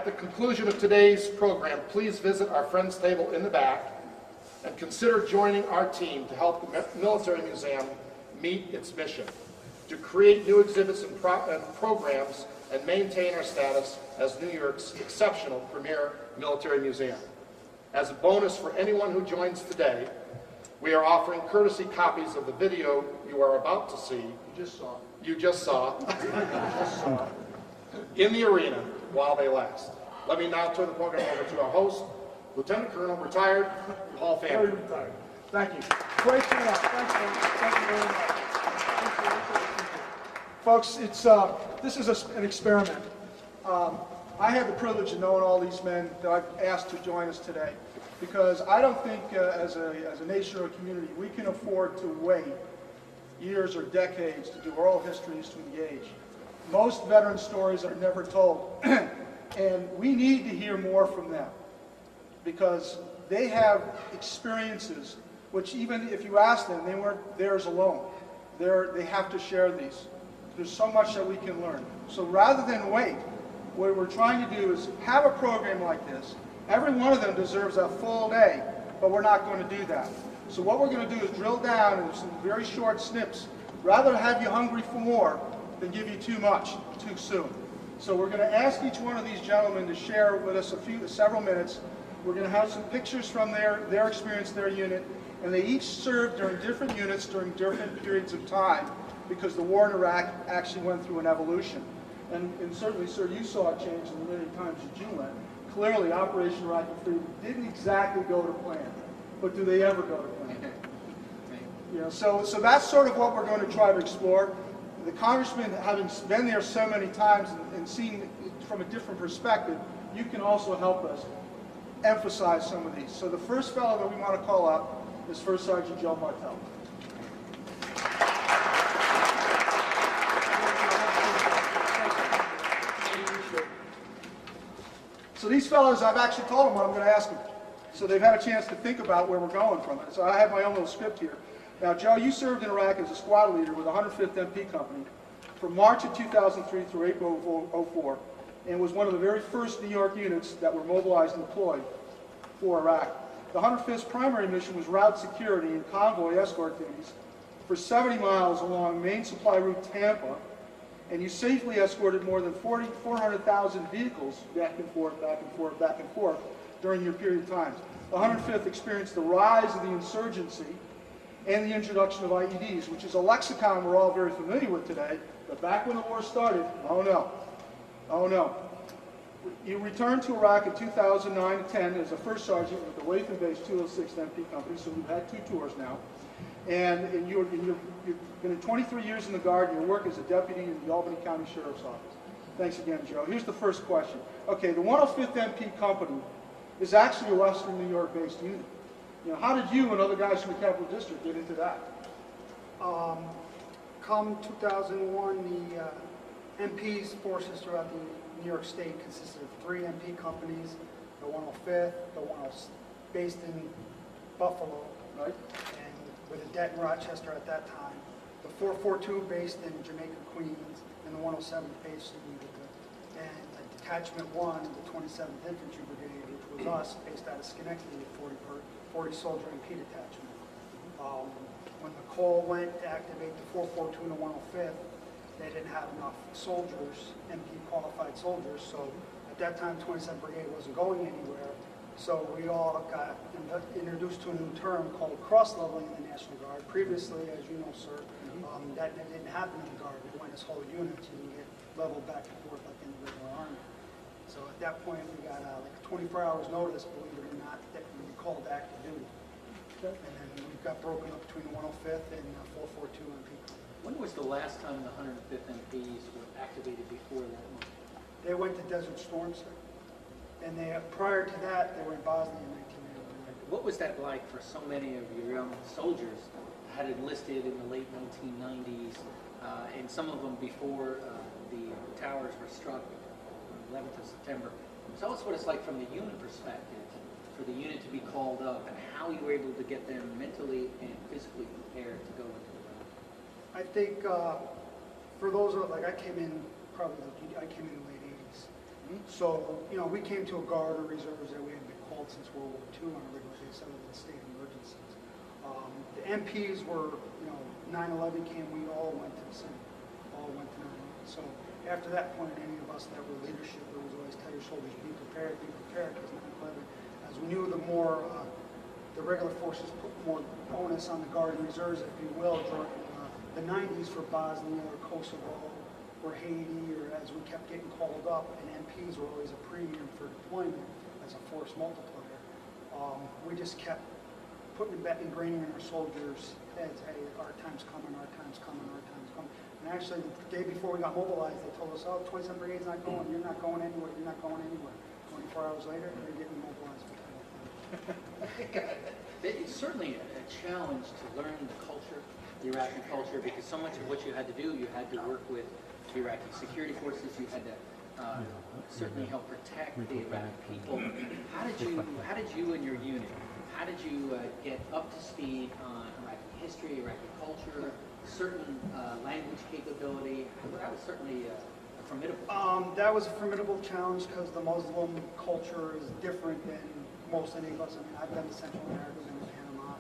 the conclusion of today's program, please visit our Friends table in the back and consider joining our team to help the Military Museum meet its mission, to create new exhibits and programs and maintain our status as New York's exceptional premier military museum. As a bonus for anyone who joins today, we are offering courtesy copies of the video you are about to see. You just saw. In the arena while they last. Let me now turn the program over to our host, Lieutenant Colonel, retired, Paul Fanning. Very retired. Thank you. Great turnout. Thank you very much. Folks, this is an experiment. I have the privilege of knowing all these men that I've asked to join us today, because I don't think as a nation or a community we can afford to wait years or decades to do oral histories to engage. Most veteran stories are never told, and we need to hear more from them, because they have experiences which, even if you ask them, they weren't theirs alone. They have to share these. There's so much that we can learn. So rather than wait, what we're trying to do is have a program like this. Every one of them deserves a full day, but we're not going to do that. So what we're going to do is drill down into some very short snips, rather than have you hungry for more than give you too much too soon. So we're going to ask each one of these gentlemen to share with us several minutes. We're going to have some pictures from their experience, their unit, and they each served during different units during different periods of time, because the war in Iraq actually went through an evolution. And certainly, sir, you saw a change in the many times that you went. Clearly, Operation Iraqi Freedom didn't exactly go to plan, but do they ever go to plan? You know, so that's sort of what we're going to try to explore. The Congressman, having been there so many times and seen it from a different perspective, you can also help us emphasize some of these. So the first fellow that we want to call up is First Sergeant Joe Martel. So these fellows, I've actually told them what I'm going to ask them. So they've had a chance to think about where we're going from it. So I have my own little script here. Now, Joe, you served in Iraq as a squad leader with the 105th MP Company from March of 2003 through April of 2004, and was one of the very first New York units that were mobilized and deployed for Iraq. The 105th's primary mission was route security and convoy escort duties for 70 miles along main supply route Tampa, and you safely escorted more than 400,000 vehicles back and forth, back and forth, back and forth during your period of time. The 105th experienced the rise of the insurgency and the introduction of IEDs, which is a lexicon we're all very familiar with today, but back when the war started, oh no. You returned to Iraq in 2009-10 as a first sergeant with the Waithen-based 206th MP Company, so you've had 2 tours now. And you've been 23 years in the Guard, and you work as a deputy in the Albany County Sheriff's Office. Thanks again, Joe. Here's the first question. Okay, the 105th MP Company is actually a Western New York-based unit. You know, how did you and other guys from the Capital District get into that? Come 2001, the MP's forces throughout the New York State consisted of 3 MP companies, the 105th, the 106th, based in Buffalo, Right? and with a det in Rochester at that time, the 442 based in Jamaica, Queens, and the 107th based in Utica, and Detachment 1, the 27th Infantry Brigade, which was us, based out of Schenectady, 40 soldier MP detachment. When the call went to activate the 442 and the 105th, they didn't have enough soldiers, MP qualified soldiers, so at that time 27th Brigade wasn't going anywhere, so we all got introduced to a new term called cross-leveling in the National Guard. Previously, as you know, sir, that didn't happen in the Guard. They went as whole units and you get leveled back and forth like in the regular Army. So at that point, we got like 24 hours notice, believe it or not, that we were called to active duty. Okay. And then we got broken up between the 105th and 442 MP. When was the last time the 105th MPs were activated before that one? They went to Desert Storm, sir. And prior to that, they were in Bosnia in 1989. What was that like for so many of your young soldiers had enlisted in the late 1990s, and some of them before the towers were struck on 11th of September? Tell us what it's like from the unit perspective, for the unit to be called up, and how you were able to get them mentally and physically prepared to go into the battle. I think for those like I came in in the late 80s, So, you know, we came to a guard or reserves that we hadn't been called since World War II on a regular basis other than state emergencies. The MPs were, you know, 9/11 came, we all went to the same, all went to 9/11. So after that point, any of us that were leadership, it was always tell your soldiers, be prepared, because 9/11, as we knew, the more, the regular forces put more onus on the guard and reserves, if you will, during the 90s for Bosnia or Kosovo or Haiti, or as we kept getting called up, and MPs were always a premium for deployment as a force multiplier. We just kept putting it back, ingraining in our soldiers' heads, hey, our time's coming, our time's coming, our time's coming. And actually, the day before we got mobilized, they told us, oh, 27 Brigade's not going, you're not going anywhere, you're not going anywhere. 24 hours later, they're getting mobilized for It's certainly a challenge to learn the culture, the Iraqi culture, because so much of what you had to do, you had to work with the Iraqi security forces, you had to certainly help protect the Iraqi people. How did you and your unit, how did you get up to speed on Iraqi history, Iraqi culture, certain language capability? That was certainly formidable. That was a formidable challenge because the Muslim culture is different than most any of us. I mean, I've been to Central America, I've been to Panama.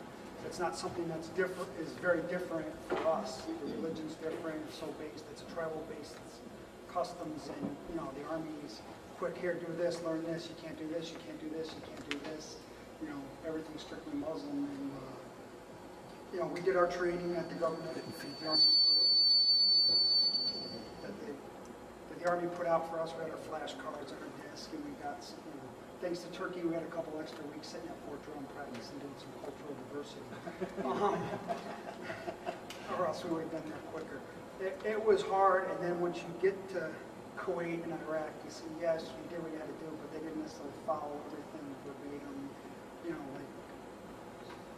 It's not something that's different, is very different for us. The religion's different, it's so based, it's travel-based, it's customs, and, you know, the Army's quick, here, do this, learn this, you can't do this, you can't do this, you can't do this. You know, everything's strictly Muslim, and, you know, we did our training at the government, the Army, that the Army put out for us. We had our flashcards on our desk, and we got some, you know, thanks to Turkey, we had a couple extra weeks sitting at Fort Drum practicing doing some cultural diversity. Or else we would have been there quicker. It was hard, and then once you get to Kuwait and Iraq, you see, yes, we did what we had to do, but they didn't necessarily follow everything verbatim, you know,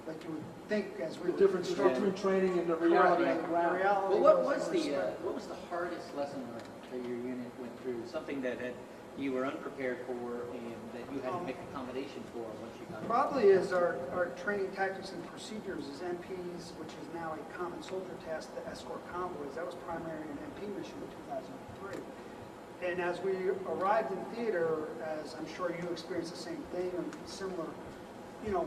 like you would think as we The different structure and training and the reality on the ground. Well, what was the hardest lesson learned that your unit went through? Something that you were unprepared for and that you had to make accommodation for once you got Probably is our training tactics and procedures as MPs, which is now a common soldier task to escort convoys. That was primarily an MP mission in 2003. And as we arrived in theater, as I'm sure you experienced the same thing or similar, you know,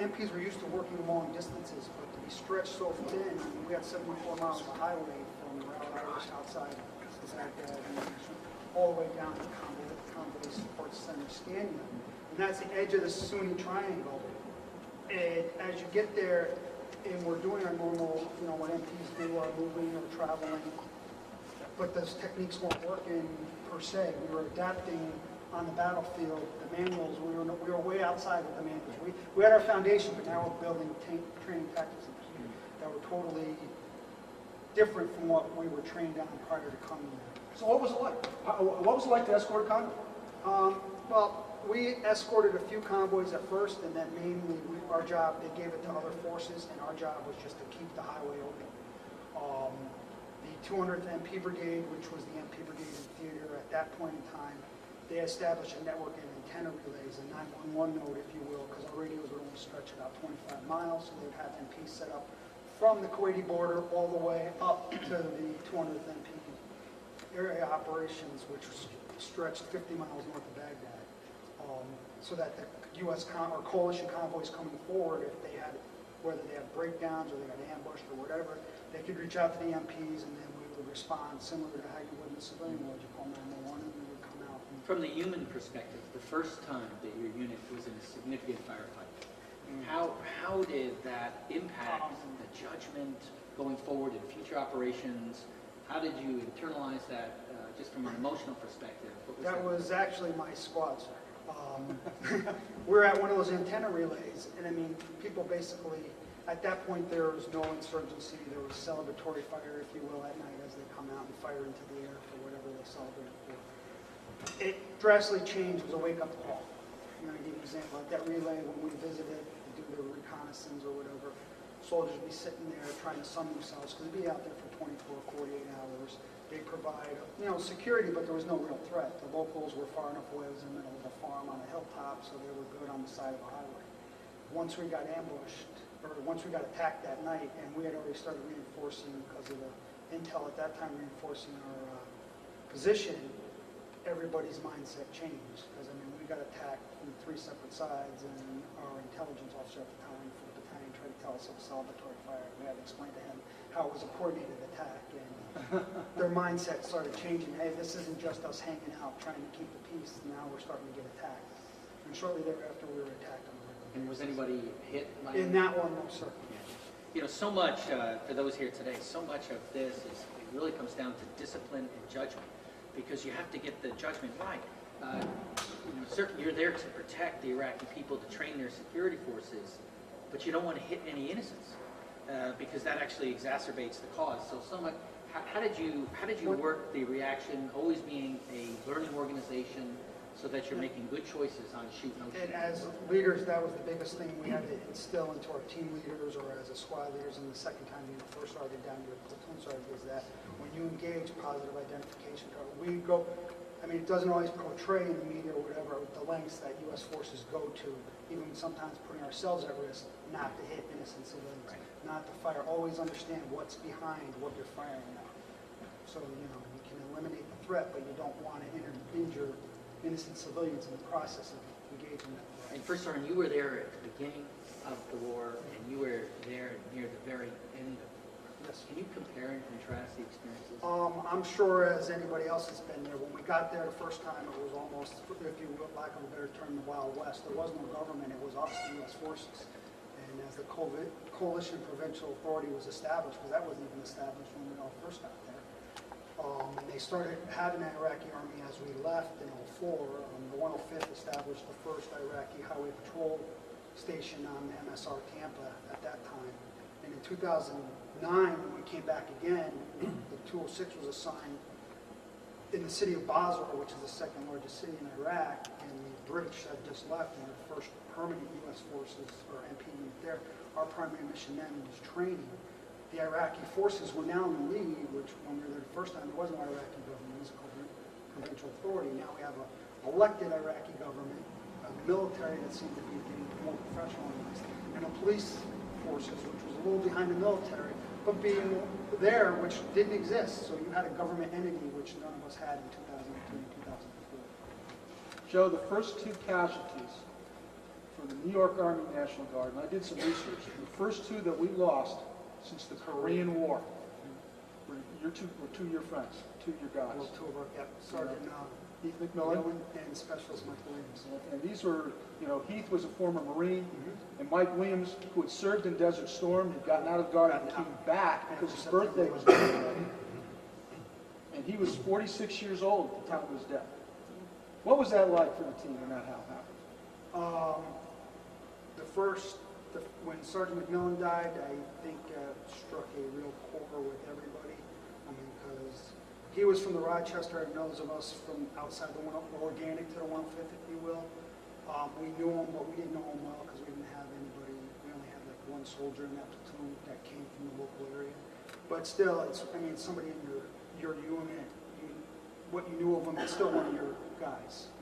MPs were used to working long distances, but to be stretched so thin, I mean, we had 74 miles of highway from Irish outside Baghdad all the way down to Convoy Support Center, Scania. And that's the edge of the Sunni Triangle. And as you get there, and we're doing our normal, you know, what MPs do, our moving or traveling, but those techniques weren't working per se. We were adapting on the battlefield, the manuals, we were way outside of the manuals. We had our foundation, but now we're building training tactics and procedures that were totally different from what we were trained on prior to coming there. So what was it like? What was it like to escort a convoy? Well, we escorted a few convoys at first, and then mainly our job, they gave it to other forces, and our job was just to keep the highway open. The 200th MP Brigade, which was the MP Brigade in theater at that point in time, they established a network of antenna relays, a 911 node, if you will, because our radios would only stretch about 25 miles, so they would have MPs set up from the Kuwaiti border all the way up to the 200th MP area operations, which stretched 50 miles north of Baghdad, so that the U.S. or coalition convoys coming forward, if they had, whether they had breakdowns or they got ambushed or whatever, they could reach out to the MPs, and then we would respond similar to how you would in the civilian world. You call 911, and we would come out. From the human perspective, the first time that your unit was in a significant firefight, how did that impact the judgment going forward in future operations? How did you internalize that just from an emotional perspective? That was actually my squad, sir. We were at one of those antenna relays, and I mean, people basically, at that point there was no insurgency, there was celebratory fire, if you will, at night as they come out and fire into the air for whatever they celebrated for. It drastically changed, it was a wake-up call. I'm going to give you an example, like that relay when we visited to do the reconnaissance or whatever, soldiers would be sitting there trying to sun themselves, because they'd be out there for 24, 48 hours. They provide, you know, security, but there was no real threat. The locals were far enough away, it was in the middle of a farm on a hilltop, so they were good on the side of a highway. Once we got ambushed, or once we got attacked that night, and we had already started reinforcing because of the intel at that time, reinforcing our position, everybody's mindset changed, because I mean, we got attacked from 3 separate sides, and our intelligence officer at the time for the battalion tried to tell us it was celebratory fire. We had to explain to him how it was a coordinated attack, and their mindset started changing. Hey, this isn't just us hanging out trying to keep the peace. Now we're starting to get attacked. And shortly thereafter, we were attacked on the regular And was basis. anybody hit? In that one, no, sir. You know, so much, for those here today, so much of this is, it really comes down to discipline and judgment, because you have to get the judgment right. You know, certainly you're there to protect the Iraqi people, to train their security forces, but you don't want to hit any innocents, because that actually exacerbates the cause. So much, how did you work the reaction, always being a learning organization, so that you're making good choices on shoot, no shoot? And as leaders, that was the biggest thing we had to instill into our team leaders or as a squad leaders. And the second time being the first sergeant down to a platoon sergeant is that when you engage positive identification, we go, I mean, it doesn't always portray in the media or whatever the lengths that U.S. forces go to, even sometimes putting ourselves at risk, not to hit innocent civilians, not to fire. Always understand what's behind what you're firing at. So, you know, you can eliminate the threat, but you don't want to injure innocent civilians in the process of engaging that threat. And First Sergeant, you were there at the beginning of the war, and you were there near the very end of the war. Yes. Can you compare and contrast the experiences? I'm sure as anybody else has been there, when we got there the first time, it was almost, if you will, lack of a better term, the Wild West. There was no government, it was us, the U.S. forces. And as the Coalition Provincial Authority was established, because that wasn't even established when we all first got there, and they started having an Iraqi army as we left in 2004. The 105th established the first Iraqi highway patrol station on MSR Tampa at that time. And in 2009, when we came back again, the 206 was assigned in the city of Basra, which is the second largest city in Iraq, and the British had just left, and their first permanent U.S. forces, or MP unit there. Our primary mission then was training. The Iraqi forces were now in the lead, which when we were there the first time, there was no Iraqi government, it was a provincial authority. Now we have an elected Iraqi government, a military that seemed to be getting more professionalized, and a police forces, which was a little behind the military, but being there, which didn't exist. So you had a government entity, which none of us had in 2003 and 2004. Joe, the first 2 casualties for the New York Army National Guard, and I did some research, the first 2 that we lost since the Korean War were two of your friends, 2 of your guys. Well, 2 of our, Sergeant Heath McMillan. and Specialist Mike Williams. And these were, you know, Heath was a former Marine, and Mike Williams, who had served in Desert Storm, had gotten out of the Guard and came back because his birthday was January. And he was 46 years old at the time of his death. What was that like for the team when that happened? When Sergeant McMillan died, I think struck a real chord with everybody. I mean, because he was from the Rochester, and those of us from outside the organic to the 105th, if you will. We knew him, but we didn't know him well because we didn't have anybody. We only had like 1 soldier in that platoon that came from the local area. But still, it's, I mean, somebody in your unit, what you knew of him, it's still one of your guys,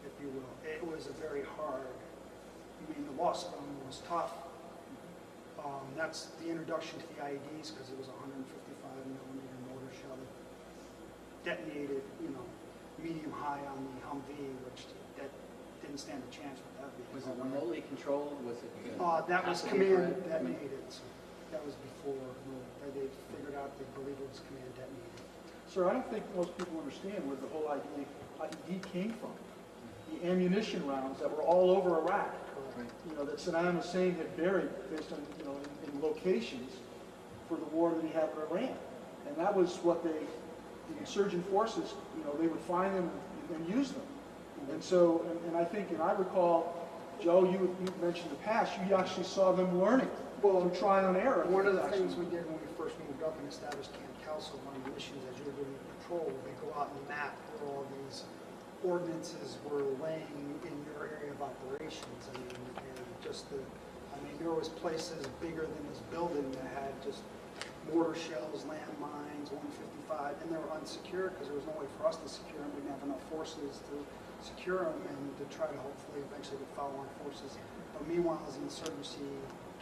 if you will. It was a very hard, I mean, the loss of him was tough. That's the introduction to the IEDs, because it was a 155mm mortar shell that detonated, you know, medium high on the Humvee, which that didn't stand a chance with that vehicle. Was it remotely controlled? Was it? That was command detonated. So that was before they figured out they believed it was command detonated. Sir, I don't think most people understand where the whole IED came from. The ammunition rounds that were all over Iraq, you know, that Saddam Hussein had buried based on, you know, in locations for the war that he had in Iran. And that was what the insurgent forces, you know, they would find them and use them. And so, and I think, and I recall, Joe, you mentioned the past, you actually saw them learning, through trial and error. One of the things we did when we first moved up and established Camp Kelso, one of the missions as you were doing patrol, they go out and map where all these ordinances were laying in your area of operations. I mean, and just there was places bigger than this building that had just mortar shells, landmines, 155, and they were unsecured because there was no way for us to secure them. We didn't have enough forces to secure them and to try to hopefully eventually get follow-on forces. But meanwhile, as the insurgency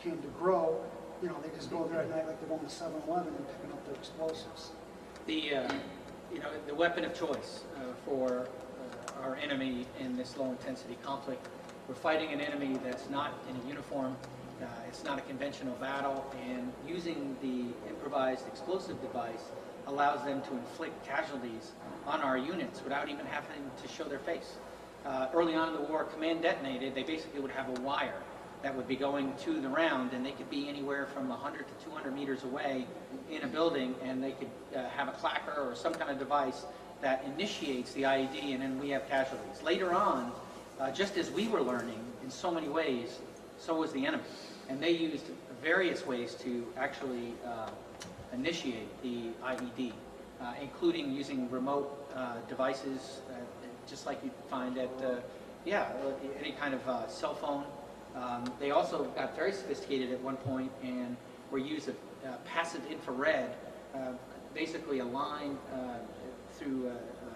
came to grow, you know, they just go there at night like they're going to 7-Eleven and picking up their explosives. The, you know, the weapon of choice for our enemy in this low-intensity conflict. We're fighting an enemy that's not in a uniform. It's not a conventional battle, and using the improvised explosive device allows them to inflict casualties on our units without even having to show their face. Early on in the war, command detonated, they basically would have a wire that would be going to the round, and they could be anywhere from 100 to 200 meters away in a building, and they could have a clacker or some kind of device that initiates the IED, and then we have casualties. Later on, just as we were learning in so many ways, so was the enemy. And they used various ways to actually initiate the IED, including using remote devices, just like you'd find at, any kind of cell phone. They also got very sophisticated at one point and were used a passive infrared, basically a line through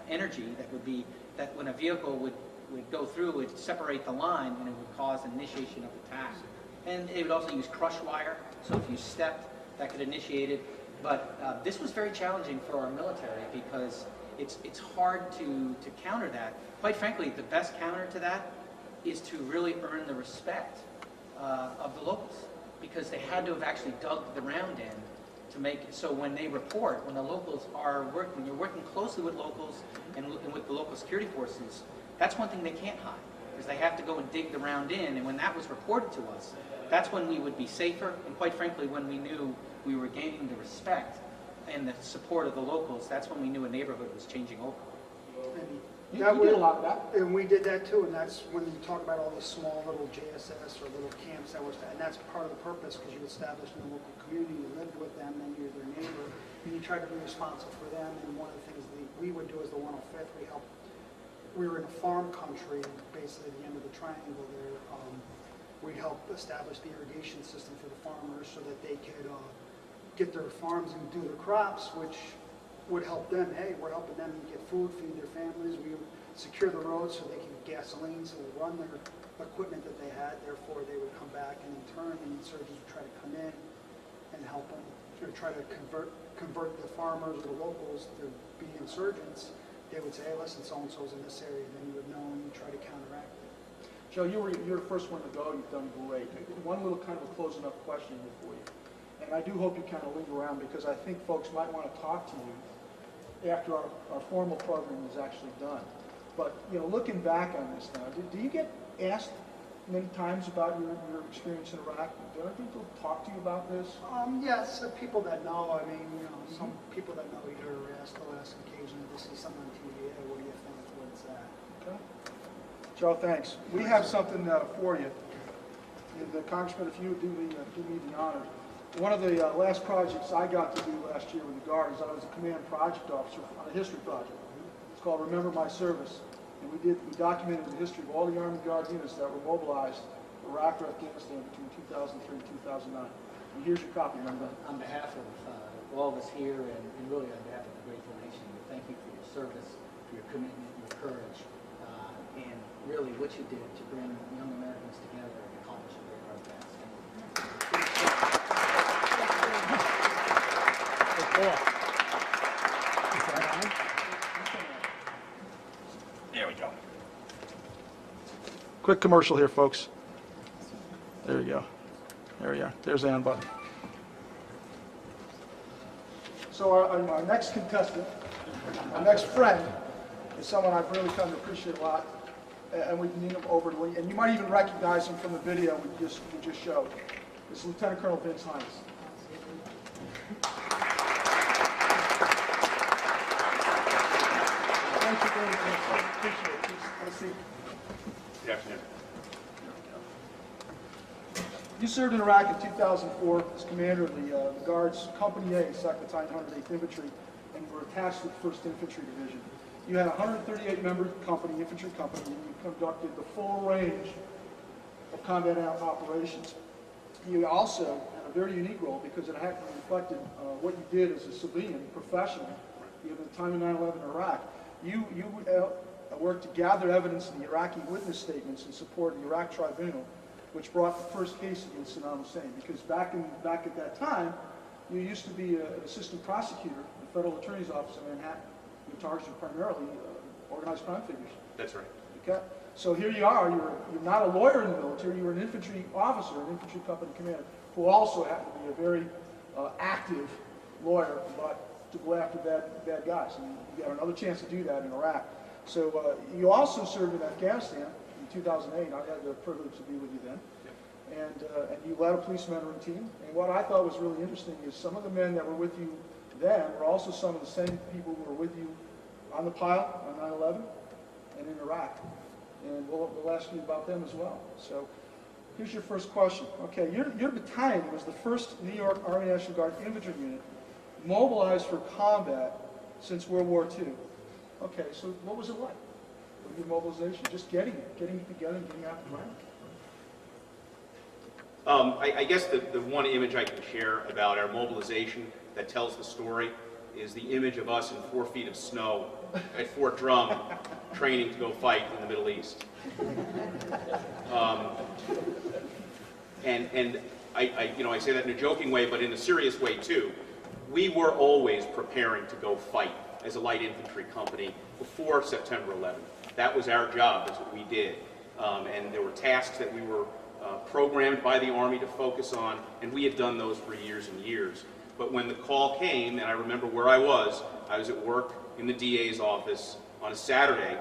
energy that would be, that when a vehicle would go through, would separate the line and it would cause initiation of attack. And they would also use crush wire, so if you stepped, that could initiate it. But this was very challenging for our military because it's hard to counter that. Quite frankly, the best counter to that is to really earn the respect of the locals, because they had to have actually dug the round in to make it so when they report, when the locals are working, when you're working closely with locals and with the local security forces, that's one thing they can't hide, because they have to go and dig the round in, and when that was reported to us, that's when we would be safer, and quite frankly, when we knew we were gaining the respect and the support of the locals, that's when we knew a neighborhood was changing over. You did a lot of that. And we did that too, and that's when you talk about all the small little JSS or little camps that was, and that's part of the purpose, because you established in the local community, you lived with them, then you're their neighbor, and you tried to be responsible for them. And one of the things that we would do as the 105th, we were in a farm country, basically at the end of the triangle there. We'd help establish the irrigation system for the farmers so that they could get their farms and do their crops, which would help them. Hey, we're helping them get food, feed their families. We would secure the roads so they could get gasoline, so they run their equipment that they had. Therefore, they would come back, and in turn, the insurgents would try to come in and help them, or try to convert the farmers or the locals to be insurgents. They would say, hey, listen, so-and-so's in this area. Then you would know, and you try to counteract it. Joe, you're the first one to go. You've done great. One little kind of a closing up question here for you. And I do hope you kind of linger around, because I think folks might want to talk to you after our formal program is actually done. But, looking back on this now, do you get asked many times about your experience in Iraq? Do other people talk to you about this? Yes, people that know. I mean, some people that know you're asked, they'll ask occasionally. They see something on TV. Hey, what do you think? What's that? Okay. Joe, thanks. We have something for you. The Congressman, if you would do me the honor. One of the last projects I got to do last year with the Guard is I was a command project officer on a history project. It's called Remember My Service. And we documented the history of all the Army Guard units that were mobilized for Iraq or Afghanistan between 2003 and 2009. And here's your copy, remember? On behalf of all of us here, and really on behalf of the Great Nation, thank you for your service, for your commitment, your courage, and really what you did to bring young Americans together and accomplish a very hard task. There we go. Quick commercial here, folks. There we go. There we are. There's the on button. So our next contestant, our next friend, is someone I've really come to appreciate a lot, and we can need him overly, and you might even recognize him from the video we just showed. It's Lieutenant Colonel VInce Heintz. Thank you very much. I appreciate it. Please have a seat. Good afternoon. You served in Iraq in 2004 as commander of the Guard's Company A, 2nd Battalion, 108th Infantry, and were attached to the 1st Infantry Division. You had a 138-member company, infantry company, and you conducted the full range of combat operations. You also had a very unique role because it had reflected what you did as a civilian, professional, given the time of 9/11 in Iraq. You worked to gather evidence in the Iraqi witness statements in support of the Iraq Tribunal, which brought the first case against Saddam Hussein. Because back at that time, you used to be an assistant prosecutor in the Federal Attorney's Office in Manhattan. You were targeted primarily organized crime figures. That's right. Okay, so here you are, you're not a lawyer in the military, you're an infantry officer, an infantry company commander, who also happened to be a very active lawyer, but to go after bad guys. And you got another chance to do that in Iraq. So you also served in Afghanistan in 2008. I had the privilege to be with you then. And you led a police mentoring team. And what I thought was really interesting is some of the men that were with you then were also some of the same people who were with you on the pile on 9/11 and in Iraq. And we'll ask you about them as well. So here's your first question. Okay, your battalion was the first New York Army National Guard infantry unit mobilized for combat since World War II. Okay, so what was it like? With your mobilization, just getting together and getting out the ground? I guess the one image I can share about our mobilization that tells the story is the image of us in 4 feet of snow at Fort Drum training to go fight in the Middle East. And I say that in a joking way, but in a serious way too. We were always preparing to go fight as a light infantry company before September 11th. That was our job. That's what we did. And there were tasks that we were programmed by the Army to focus on, and we had done those for years and years. But when the call came, and I remember where I was at work in the DA's office on a Saturday.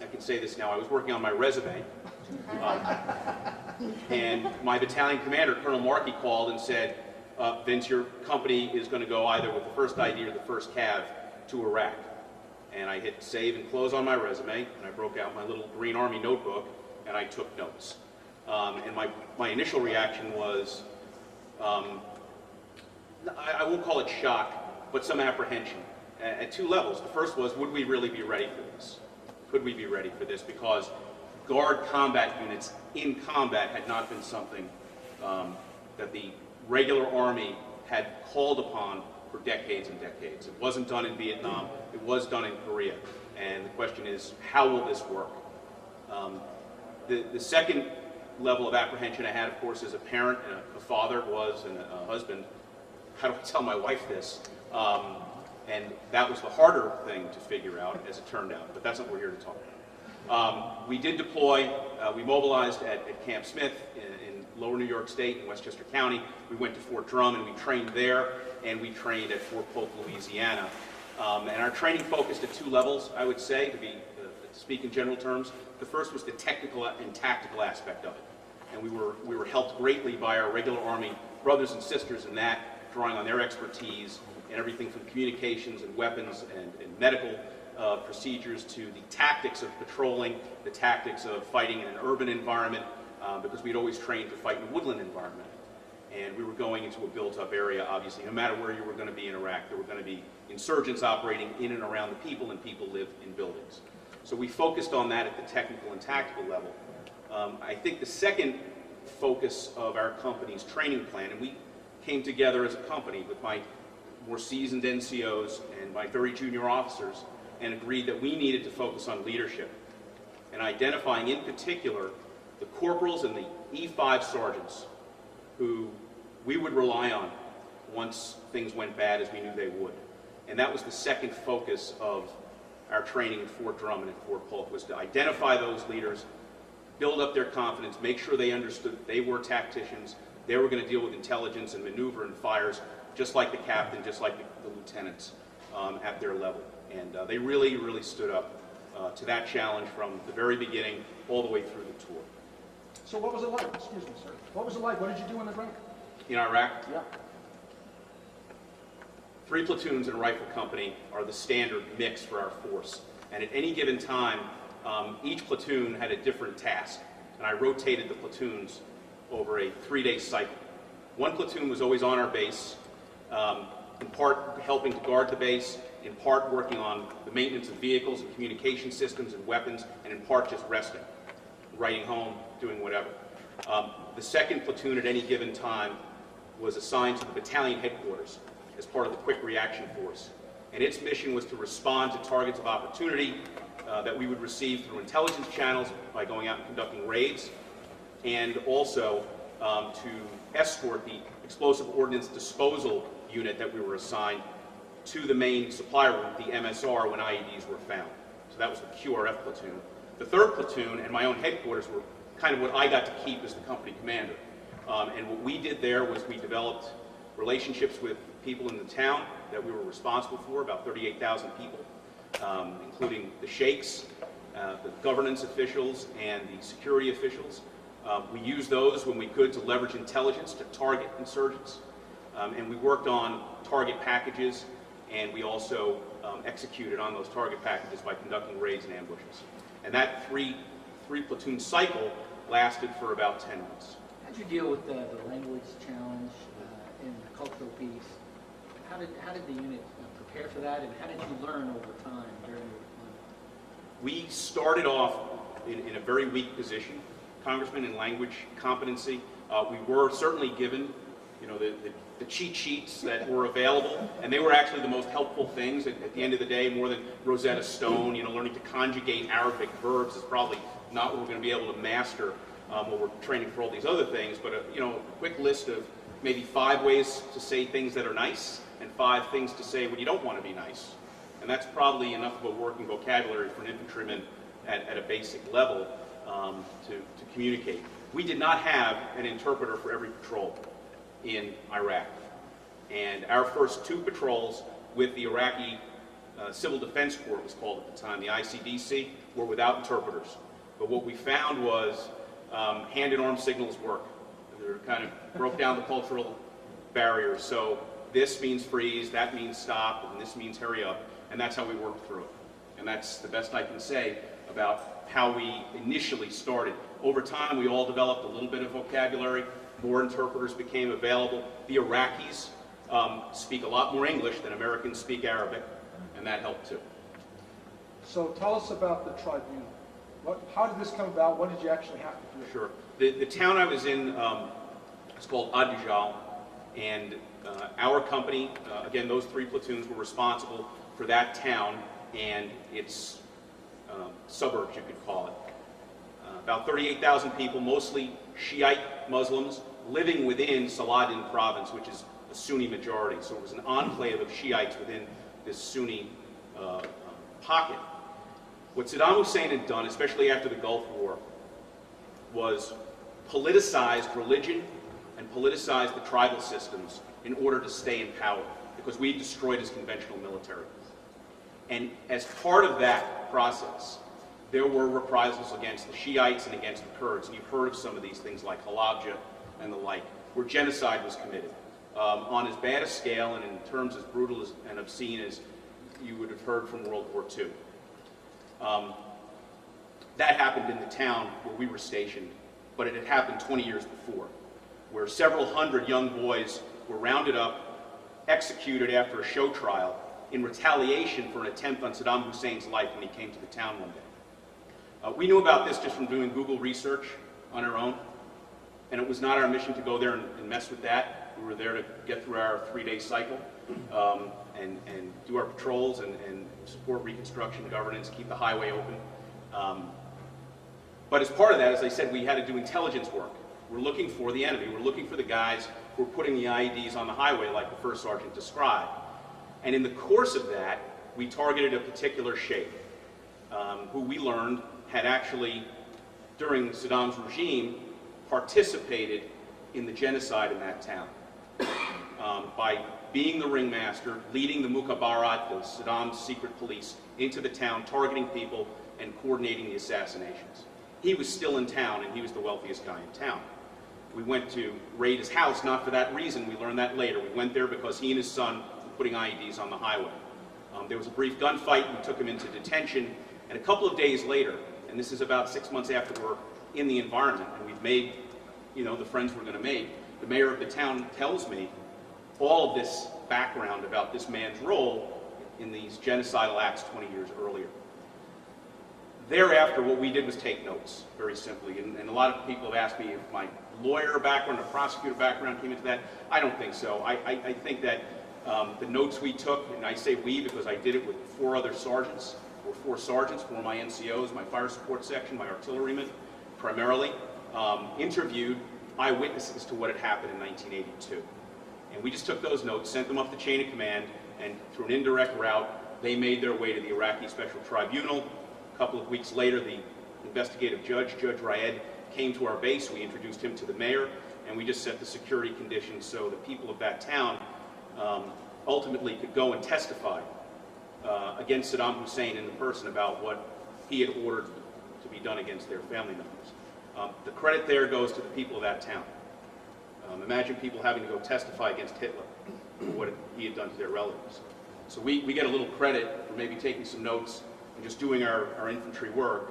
I can say this now, I was working on my resume. And my battalion commander, Colonel Markey, called and said, Vince, your company is going to go either with the 1st ID or the 1st Cav to Iraq. And I hit save and close on my resume, and I broke out my little Green Army notebook, and I took notes. And my initial reaction was, I won't call it shock, but some apprehension at 2 levels. The first was, would we really be ready for this? Could we be ready for this? Because Guard combat units in combat had not been something that the regular Army had called upon for decades and decades. It wasn't done in Vietnam. It was done in Korea. And the question is, how will this work? The second level of apprehension I had, of course, as a parent and a father and a husband. How do I tell my wife this? And that was the harder thing to figure out, as it turned out. But that's not what we're here to talk about. We did deploy. We mobilized at Camp Smith in Lower New York State in Westchester County. We went to Fort Drum and we trained there, and we trained at Fort Polk, Louisiana. And our training focused at 2 levels, I would say, to speak in general terms. The first was the technical and tactical aspect of it. And we were helped greatly by our regular Army brothers and sisters in that, drawing on their expertise in everything from communications and weapons and medical procedures to the tactics of patrolling, the tactics of fighting in an urban environment, because we'd always trained to fight in a woodland environment. And we were going into a built-up area, obviously. No matter where you were going to be in Iraq, there were going to be insurgents operating in and around the people, and people lived in buildings. So we focused on that at the technical and tactical level. I think the second focus of our company's training plan, and we came together as a company with my more seasoned NCOs and my very junior officers, and agreed that we needed to focus on leadership and identifying in particular the corporals and the E5 sergeants who we would rely on once things went bad, as we knew they would. And that was the second focus of our training at Fort Drum and at Fort Polk, was to identify those leaders, build up their confidence, make sure they understood that they were tacticians, they were going to deal with intelligence and maneuver and fires, just like the captain, just like the lieutenants at their level. And they really, really stood up to that challenge from the very beginning all the way through the tour. So what was it like? Excuse me, sir. What was it like? What did you do on the ground? In Iraq, Yeah. 3 platoons in a rifle company are the standard mix for our force. And at any given time, each platoon had a different task. And I rotated the platoons over a 3-day cycle. One platoon was always on our base, in part helping to guard the base, in part working on the maintenance of vehicles and communication systems and weapons, and in part just resting, writing home, doing whatever. The second platoon at any given time was assigned to the battalion headquarters as part of the quick reaction force. And its mission was to respond to targets of opportunity that we would receive through intelligence channels by going out and conducting raids, and also to escort the explosive ordnance disposal unit that we were assigned to the main supply route, the MSR, when IEDs were found. So that was the QRF platoon. The 3rd platoon and my own headquarters were kind of what I got to keep as the company commander. And what we did there was we developed relationships with people in the town that we were responsible for, about 38,000 people, including the sheikhs, the governance officials, and the security officials. We used those when we could to leverage intelligence to target insurgents. And we worked on target packages, and we also executed on those target packages by conducting raids and ambushes. And that three platoon cycle lasted for about 10 months. How did you deal with the language challenge and the cultural piece? How did the unit prepare for that, and how did you learn over time during your deployment? We started off in a very weak position, Congressman, in language competency. We were certainly given, the cheat sheets that were available, and they were actually the most helpful things at the end of the day, more than Rosetta Stone. Learning to conjugate Arabic verbs is probably not what we're going to be able to master when we're training for all these other things, but a quick list of maybe 5 ways to say things that are nice and 5 things to say when you don't want to be nice. And that's probably enough of a working vocabulary for an infantryman at a basic level to communicate. We did not have an interpreter for every patrol in Iraq. And our first 2 patrols with the Iraqi Civil Defense Corps, it was called at the time, the ICDC, were without interpreters. But what we found was hand and arm signals work. They kind of broke down the cultural barriers. So this means freeze, that means stop, and this means hurry up. And that's how we worked through it. And that's the best I can say about how we initially started. Over time, we all developed a little bit of vocabulary. More interpreters became available. The Iraqis speak a lot more English than Americans speak Arabic, and that helped too. So tell us about the tribunal. How did this come about? What did you actually have to do? Sure. The town I was in is called Adujal, and our company, again, those 3 platoons were responsible for that town and its suburbs, you could call it. About 38,000 people, mostly Shiite Muslims, living within Saladin province, which is a Sunni majority. So it was an enclave of Shiites within this Sunni pocket. What Saddam Hussein had done, especially after the Gulf War, was politicized religion and politicized the tribal systems in order to stay in power, because we destroyed his conventional military. And as part of that process, there were reprisals against the Shiites and against the Kurds. And you've heard of some of these things like Halabja and the like, where genocide was committed on as bad a scale and in terms as brutal and obscene as you would have heard from World War II. That happened in the town where we were stationed, but it had happened 20 years before, where several hundred young boys were rounded up, executed after a show trial in retaliation for an attempt on Saddam Hussein's life when he came to the town one day. We knew about this just from doing Google research on our own, and it was not our mission to go there and mess with that. We were there to get through our 3-day cycle and do our patrols and support reconstruction, governance, keep the highway open. But as part of that, as I said, we had to do intelligence work. We're looking for the enemy. We're looking for the guys who are putting the IEDs on the highway like the first sergeant described. And in the course of that, we targeted a particular sheikh who we learned had actually, during Saddam's regime, participated in the genocide in that town by being the ringmaster, leading the Mukhabarat, the Saddam's secret police, into the town, targeting people and coordinating the assassinations. He was still in town, and he was the wealthiest guy in town. We went to raid his house, not for that reason. We learned that later. We went there because he and his son were putting IEDs on the highway. There was a brief gunfight. We took him into detention. And a couple of days later, and this is about 6 months after we're in the environment, and we've made, the friends we're going to make, the mayor of the town tells me all of this background about this man's role in these genocidal acts 20 years earlier. Thereafter, what we did was take notes, very simply. And a lot of people have asked me if my lawyer background or prosecutor background came into that. I don't think so. I think that the notes we took, and I say we because I did it with 4 other sergeants, or 4 sergeants, 4 of my NCOs, my fire support section, my artillerymen, primarily, interviewed eyewitnesses to what had happened in 1982. And we just took those notes, sent them up the chain of command, and through an indirect route, they made their way to the Iraqi Special Tribunal, couple of weeks later, the investigative judge, Judge Raed, came to our base. We introduced him to the mayor, and we just set the security conditions so the people of that town ultimately could go and testify against Saddam Hussein in person about what he had ordered to be done against their family members. The credit there goes to the people of that town. Imagine people having to go testify against Hitler for what he had done to their relatives. So we get a little credit for maybe taking some notes and just doing our infantry work,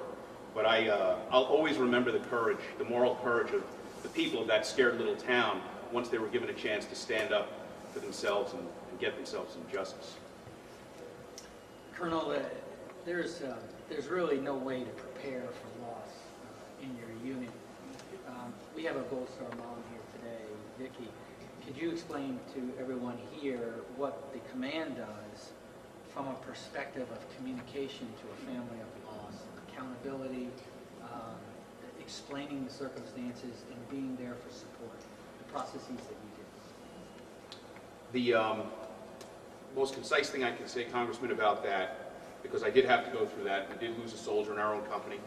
but I'll always remember the courage, the moral courage of the people of that scared little town once they were given a chance to stand up for themselves and get themselves some justice. Colonel, there's really no way to prepare for loss in your unit. We have a Gold Star mom here today, Vicki. Could you explain to everyone here what the command does from a perspective of communication to a family of loss, accountability, explaining the circumstances, and being there for support, the processes that you do? The most concise thing I can say, Congressman, about that, because I did have to go through that, we did lose a soldier in our own company,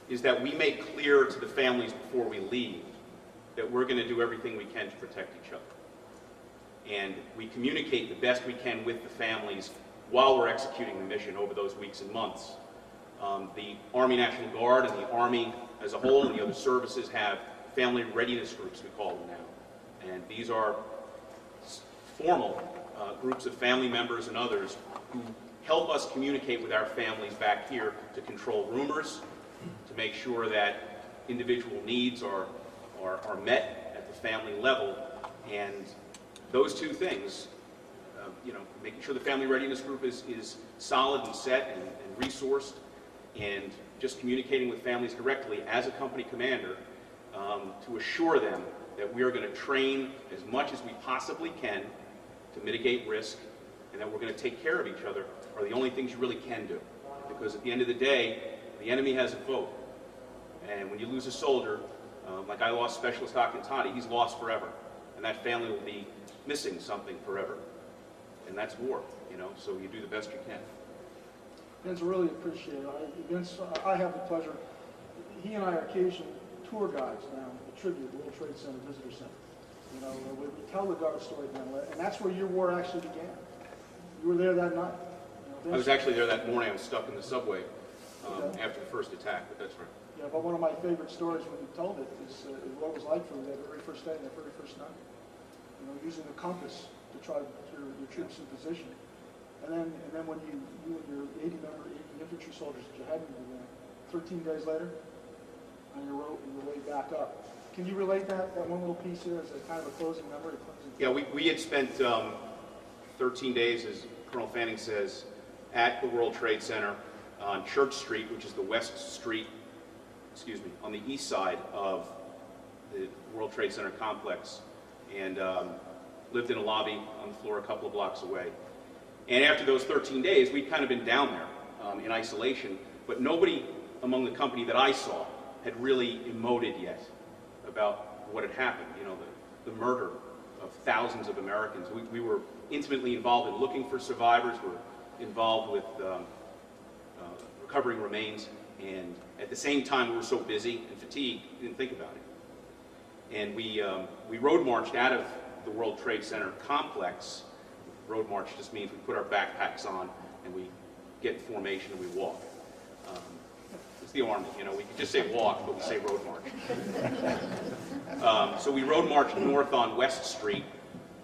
is that we make clear to the families before we leave that we're going to do everything we can to protect each other. And we communicate the best we can with the families while we're executing the mission over those weeks and months. The Army National Guard and the Army as a whole and the other services have family readiness groups, we call them now. And these are formal groups of family members and others who help us communicate with our families back here to control rumors, to make sure that individual needs are met at the family level. And those two things, making sure the family readiness group is solid and set and resourced, and just communicating with families directly as a company commander to assure them that we are going to train as much as we possibly can to mitigate risk, and that we're going to take care of each other are the only things you really can do. Because at the end of the day, the enemy has a vote. And when you lose a soldier, like I lost Specialist Akintani, he's lost forever. And that family will be missing something forever. And that's war, so you do the best you can. Vince, really appreciate it. Vince, I have the pleasure, he and I are occasional tour guides now, the tribute, World Trade Center Visitor Center. We tell the guard story then, and that's where your war actually began. You were there that night. I was actually there that morning. I was stuck in the subway after the first attack, but that's right. Yeah, but one of my favorite stories when you told it is what it was like for you that very first day, that very first night. Using the compass to try to put your troops in position. And then when you and your 80 infantry soldiers that you had in there, 13 days later, on your way back up. Can you relate that one little piece here as a kind of a closing memory? Yeah, we had spent 13 days, as Colonel Fanning says, at the World Trade Center on Church Street, which is the on the east side of the World Trade Center complex, and lived in a lobby on the floor a couple of blocks away. And after those 13 days, we'd kind of been down there in isolation, but nobody among the company that I saw had really emoted yet about what had happened, the murder of thousands of Americans. We were intimately involved in looking for survivors. We were involved with recovering remains, and at the same time we were so busy and fatigued, we didn't think about it. And we road marched out of the World Trade Center complex. Road march just means we put our backpacks on and we get in formation and we walk. It's the Army, we could just say walk, but we say road march. So we road marched north on West Street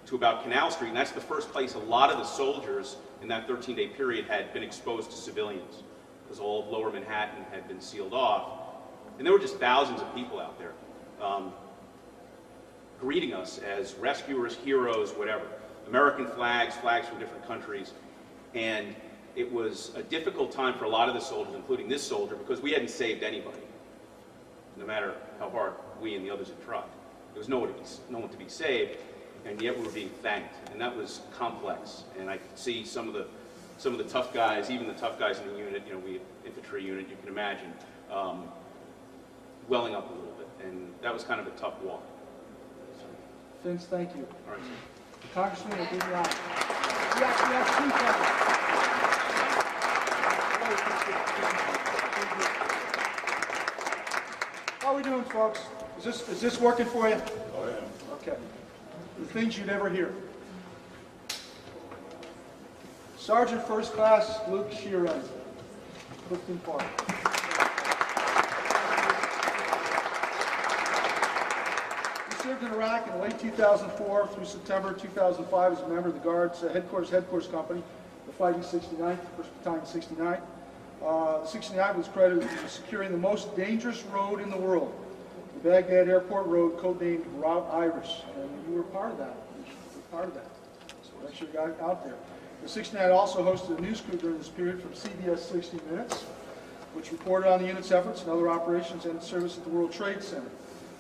to about Canal Street, and that's the first place a lot of the soldiers in that 13-day period had been exposed to civilians, because all of Lower Manhattan had been sealed off. And there were just thousands of people out there greeting us as rescuers, heroes, whatever. American flags from different countries. And it was a difficult time for a lot of the soldiers, including this soldier, because we hadn't saved anybody, no matter how hard we and the others had tried. There was no one to be saved, and yet we were being thanked. And that was complex. And I could see some of the tough guys, even the tough guys in the unit, we infantry unit, you can imagine, welling up a little bit. And that was kind of a tough walk. Vince, thank you. All right, sir. Congressman, we'll give you on. We actually have two How are we doing, folks? Is this working for you? Oh, yeah. Okay. The things you never hear. Sergeant First Class Luke Sheeran, Clifton Park. He served in Iraq in late 2004 through September 2005 as a member of the Guard's headquarters company, the Fighting 69th, 1st Battalion 69. The 69 was credited with securing the most dangerous road in the world, the Baghdad Airport Road, codenamed Route Iris, and you were part of that. You were part of that. So make sure you got out there. The 69 also hosted a news crew during this period from CBS 60 Minutes, which reported on the unit's efforts and other operations and service at the World Trade Center.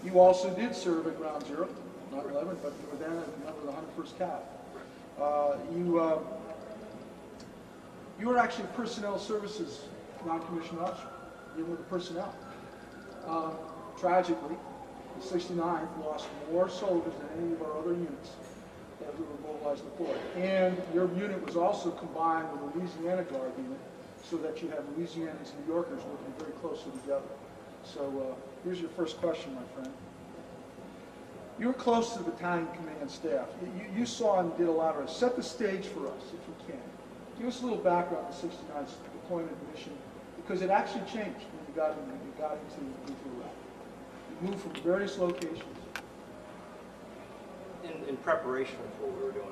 You also did serve at Ground Zero, not 11, but you were then a member of the 101st Cav. You were actually a personnel services non-commissioned officer. You were the personnel. Tragically, the 69th lost more soldiers than any of our other units that we were mobilized and deployed. And your unit was also combined with a Louisiana Guard unit, so that you have Louisianans and New Yorkers working very closely together. So here's your first question, my friend. You were close to the battalion command staff. You saw and did a lot of it. Set the stage for us, if you can. Give us a little background on the 69's deployment mission, because it actually changed when you got into Iraq. You moved from various locations. In preparation for what we were doing,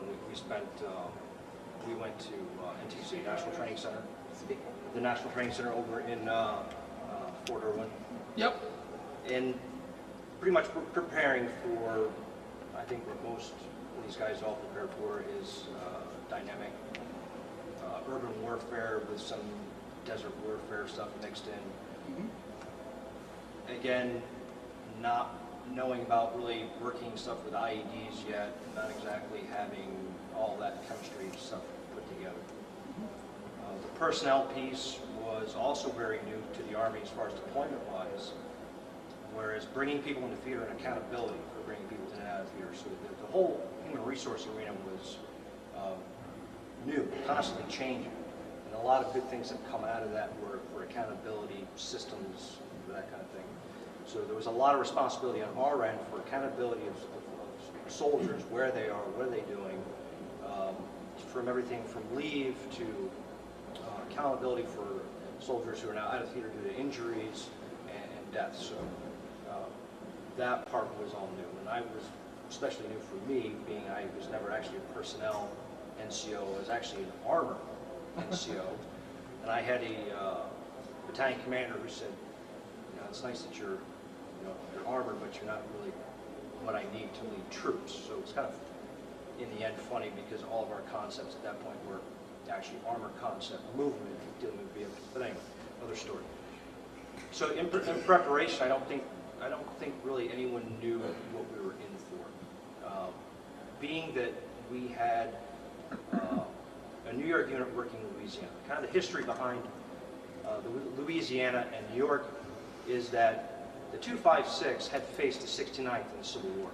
we went to NTC, National Training Center, the National Training Center over in Fort Irwin. Yep. And pretty much preparing for, I think what most of these guys all prepare for is dynamic urban warfare with some desert warfare stuff mixed in. Mm-hmm. Again, not knowing about really working stuff with IEDs yet, not exactly having all that chemistry stuff put together. The personnel piece was also very new to the Army as far as deployment-wise, whereas bringing people into theater and accountability for bringing people in and out of theater. So the whole human resource arena was new, constantly changing. And a lot of good things have come out of that were accountability systems, that kind of thing. So there was a lot of responsibility on our end for accountability of soldiers, where they are, what are they doing, from everything from leave to accountability for soldiers who are now out of theater due to injuries and deaths. So that part was all new, and I was especially new for me, being I was never actually a personnel NCO. I was actually an armor NCO, and I had a battalion commander who said, it's nice that you're armored, but you're not really what I need to lead troops. So it's kind of, in the end, funny because all of our concepts at that point were actually armor concept, movement, dealing with vehicles. But anyway, another story. So in preparation, I don't think really anyone knew what we were in for. Being that we had a New York unit working in Louisiana, kind of the history behind the Louisiana and New York is that the 256 had faced the 69th in the Civil War.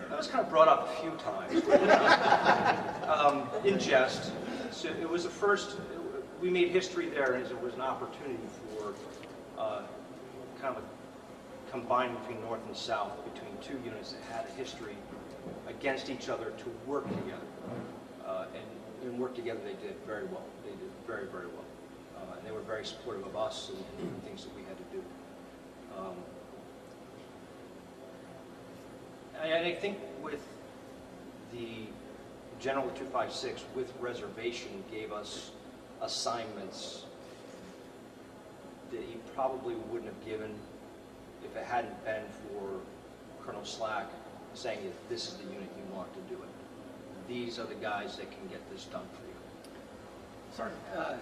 That was kind of brought up a few times in jest. So it was the first, we made history there as it was an opportunity for kind of a combine between North and South, between two units that had a history against each other to work together. And work together they did very well. They did very, very well. And they were very supportive of us and the things that we had to do. And I think with the General 256, with reservation, gave us assignments that he probably wouldn't have given if it hadn't been for Colonel Slack saying, this is the unit you want to do it. These are the guys that can get this done for you. Sergeant,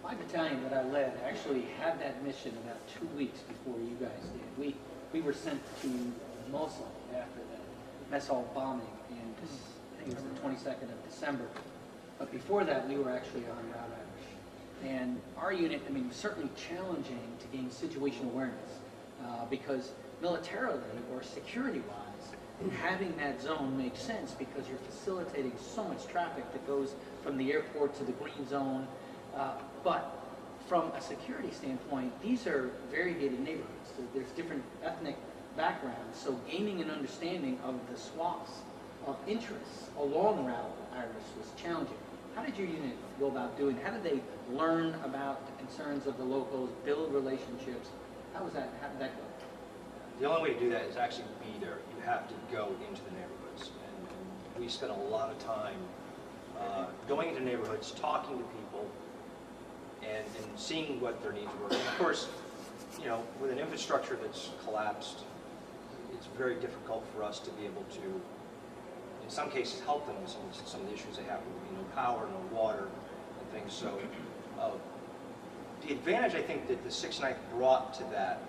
my battalion that I led actually had that mission about 2 weeks before you guys did. We were sent to Mosul after the mess hall bombing in, I think it was the 22nd of December. But before that, we were actually on Route Irish. And our unit, I mean, was certainly challenging to gain situational awareness because militarily or security-wise, having that zone makes sense because you're facilitating so much traffic that goes from the airport to the green zone But from a security standpoint, these are variegated neighborhoods. So there's different ethnic backgrounds. So gaining an understanding of the swaths of interests along Route Iris was challenging. How did your unit go about doing it? How did they learn about the concerns of the locals, build relationships? How did that go? The only way to do that is actually be there. You have to go into the neighborhoods. And we spent a lot of time going into neighborhoods, talking to people, and seeing what their needs were. And of course, you know, with an infrastructure that's collapsed, it's very difficult for us to be able to, in some cases, help them with some of the issues they have. No power, no water, and things. So the advantage I think that the 6th Ninth brought to that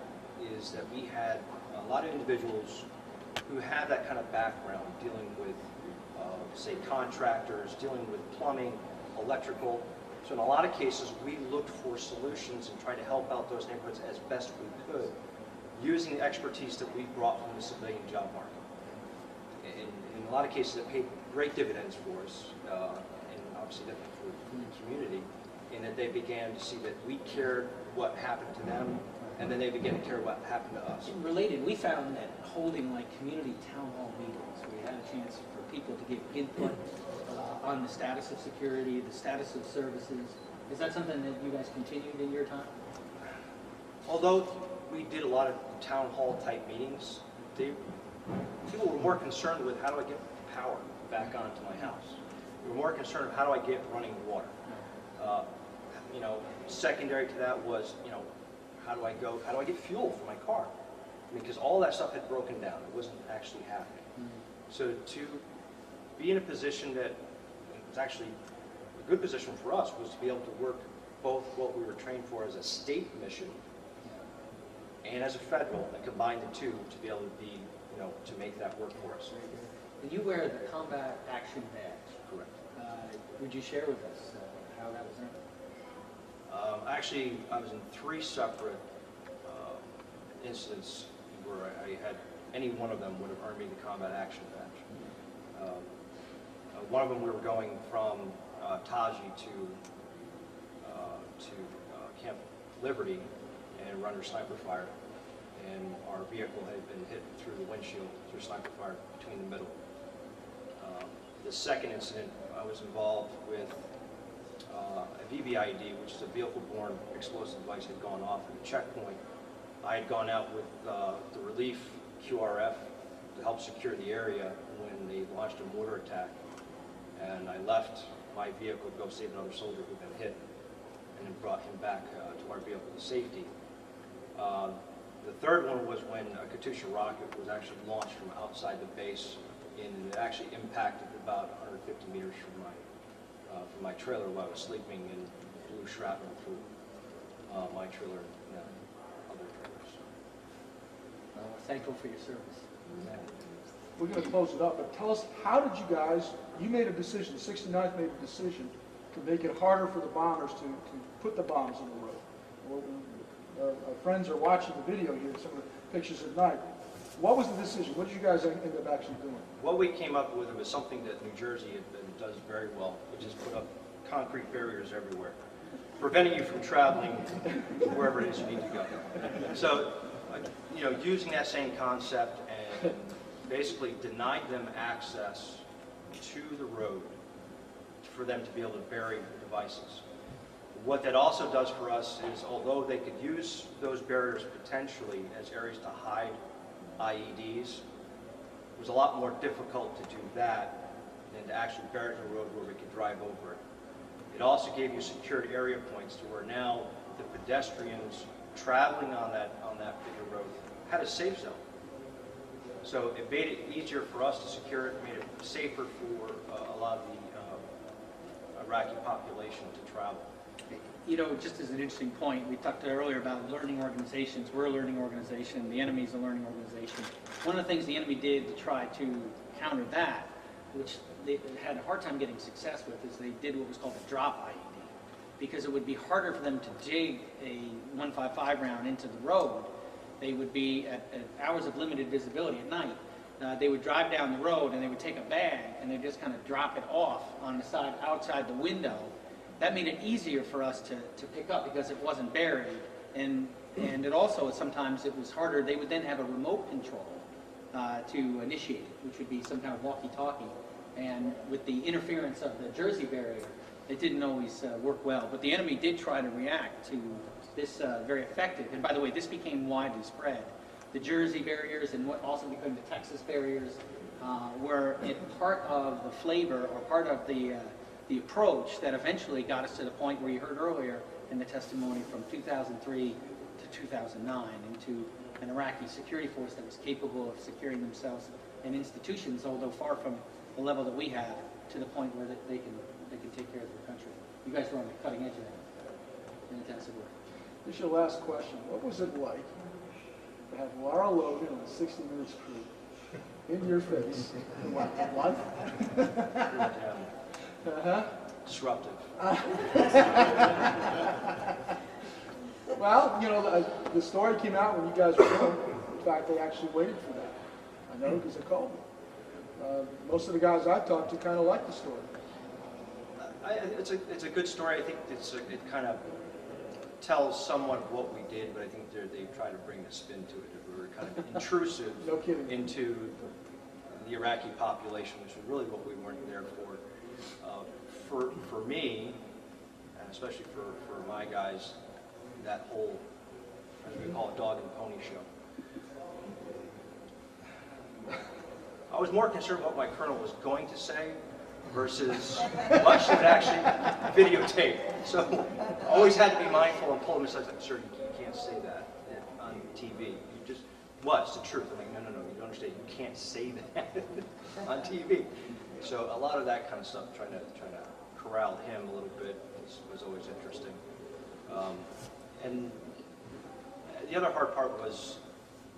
is that we had a lot of individuals who had that kind of background dealing with, say, contractors, dealing with plumbing, electrical. So in a lot of cases, we looked for solutions and tried to help out those neighborhoods as best we could, using the expertise that we brought from the civilian job market. In a lot of cases, it paid great dividends for us, and obviously definitely for the community, in that they began to see that we cared what happened to them, and then they began to care what happened to us. Related, we found that holding like community town hall meetings, where we had a chance for people to give input on the status of security, the status of services. Is that something that you guys continued in your time? Although we did a lot of town hall type meetings, people were more concerned with how do I get power back onto my house. We were more concerned with how do I get running water. You know, secondary to that was, you know, how do I get fuel for my car? Because all that stuff had broken down. It wasn't actually happening. So to be in a position that was actually a good position for us was to be able to work both what we were trained for as a state mission and as a federal, and combine the two to be able to be, you know, to make that work for us. And you wear the combat action badge. Correct. Would you share with us how that was done? Actually, I was in 3 separate incidents where I had any one of them would have earned me the combat action badge. One of them we were going from Taji to Camp Liberty and were under sniper fire, and our vehicle had been hit through the windshield through sniper fire between the middle. The second incident, I was involved with a VBIED, which is a vehicle-borne explosive device, had gone off at a checkpoint. I had gone out with the relief QRF to help secure the area when they launched a mortar attack, and I left my vehicle to go save another soldier who had been hit, and then brought him back to our vehicle to safety. The third one was when a Katyusha rocket was actually launched from outside the base, and it actually impacted about 150 meters from my trailer while I was sleeping, and blew shrapnel through my trailer and other trailers. Thankful for your service. We're going to close it up, but tell us, how did you guys, you made a decision, the 69th made a decision to make it harder for the bombers to put the bombs in the road. Well, our friends are watching the video here, some of the pictures at night. What was the decision? What did you guys end up actually doing? What we came up with was something that New Jersey does very well, which is put up concrete barriers everywhere, preventing you from traveling wherever it is you need to go. So, you know, using that same concept and basically denied them access to the road for them to be able to bury devices. What that also does for us is, although they could use those barriers potentially as areas to hide IEDs, it was a lot more difficult to do that than to actually bury the road where we could drive over it. It also gave you secured area points to where now the pedestrians traveling on that particular road had a safe zone. So it made it easier for us to secure it, made it safer for a lot of the Iraqi population to travel. You know, just as an interesting point, we talked earlier about learning organizations. We're a learning organization. The enemy's a learning organization. One of the things the enemy did to try to counter that, which they had a hard time getting success with, is they did what was called a drop IED, because it would be harder for them to dig a 155 round into the road. They would be at hours of limited visibility at night. They would drive down the road and they would take a bag and they just kind of drop it off on the side outside the window. that made it easier for us to pick up because it wasn't buried. And it also, sometimes it was harder. They would then have a remote control to initiate it, which would be some kind of walkie-talkie. And with the interference of the Jersey barrier, it didn't always work well. But the enemy did try to react to this very effective. And by the way, this became widely spread. The Jersey barriers and what also became the Texas barriers were part of the flavor or part of the approach that eventually got us to the point where you heard earlier in the testimony from 2003 to 2009 into an Iraqi security force that was capable of securing themselves and institutions, although far from the level that we have, to the point where they can take care of their country. You guys were on the cutting edge of that in intensive work. This is your last question. What was it like to have Laura Logan on the 60 Minutes crew in your face in what, a month? Uh-huh. Disruptive. Well, you know, the story came out when you guys were home. In fact, they actually waited for that. I know because they called me. Most of the guys I talked to kind of liked the story. It's a good story. I think it kind of tells somewhat of what we did, but I think they try to bring a spin to it. We were kind of intrusive No kidding. into the Iraqi population, which was really what we weren't there for. For me, and especially for my guys, that whole, as we call it, dog and pony show. I was more concerned what my colonel was going to say versus what she would actually videotape. So I always had to be mindful and pull him aside, like, sir, you can't say that on TV. You just, it's the truth. I'm like, no, you don't understand. You can't say that on TV. So a lot of that kind of stuff, trying to corral him a little bit was always interesting. And the other hard part was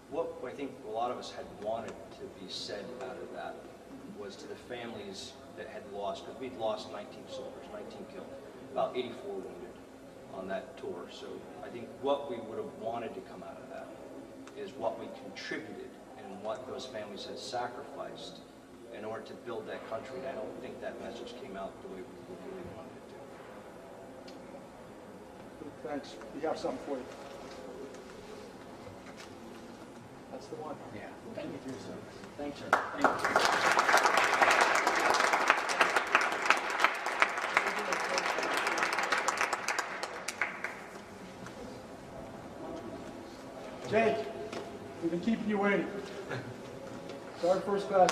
what I think a lot of us had wanted to be said out of that was to the families that had lost, because we'd lost 19 soldiers, 19 killed, about 84 wounded on that tour. So I think what we would have wanted to come out of that is what we contributed and what those families had sacrificed in order to build that country. And I don't think that message came out the way we really wanted it to. Thanks. We have something for you. That's the one. Yeah. Thank you for your service. Thanks, sir. Thank you. Jake, we've been keeping you waiting. Sorry, first class.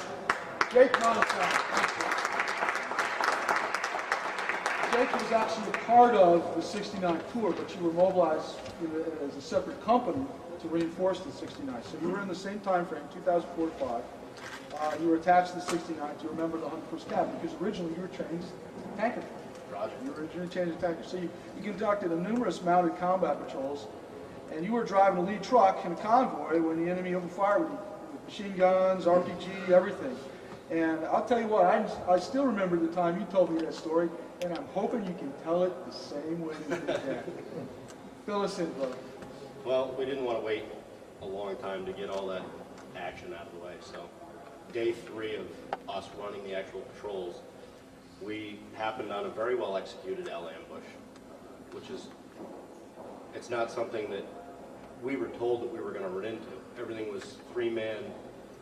Jake, come on inside. Jake was actually a part of the 69 tour, but you were mobilized as a separate company to reinforce the 69. So you were in the same time frame, 2004 to 5. You were attached to the 69 to remember the 101st Cavalry, because originally you were trained as a tanker. Roger. You were originally trained as a tanker. So you conducted numerous mounted combat patrols, and you were driving a lead truck in a convoy when the enemy opened fire with machine guns, RPG, everything. And I'll tell you what, I still remember the time you told me that story, and I'm hoping you can tell it the same way you did that. Fill us in, brother. Well, we didn't want to wait a long time to get all that action out of the way, so day 3 of us running the actual patrols, we happened on a very well executed L ambush, which is, it's not something that we were told that we were going to run into. Everything was 3-man,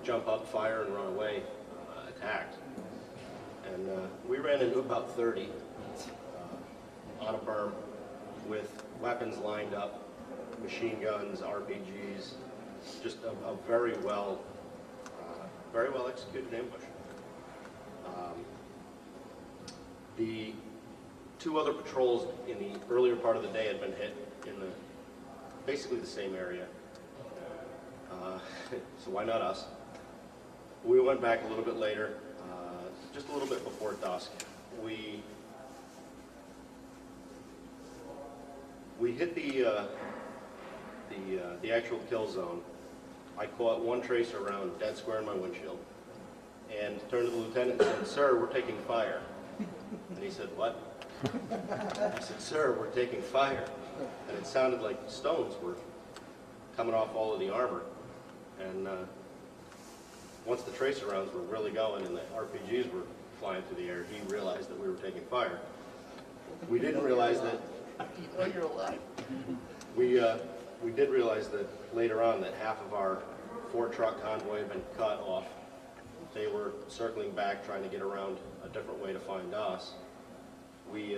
jump up, fire, and run away, attacked. And we ran into about 30 on a berm with weapons lined up, machine guns, RPGs, just a very well executed ambush. The 2 other patrols in the earlier part of the day had been hit in basically the same area. So why not us? We went back a little bit later, just a little bit before dusk. We hit the actual kill zone. I caught one tracer round dead square in my windshield, and turned to the lieutenant and said, "Sir, we're taking fire." And he said, "What?" I said, "Sir, we're taking fire." And it sounded like stones were coming off all of the armor. And once the tracer rounds were really going and the RPGs were flying through the air, he realized that we were taking fire. We didn't realize that You know you're alive. we did realize that later on that half of our 4-truck convoy had been cut off. They were circling back, trying to get around a different way to find us. We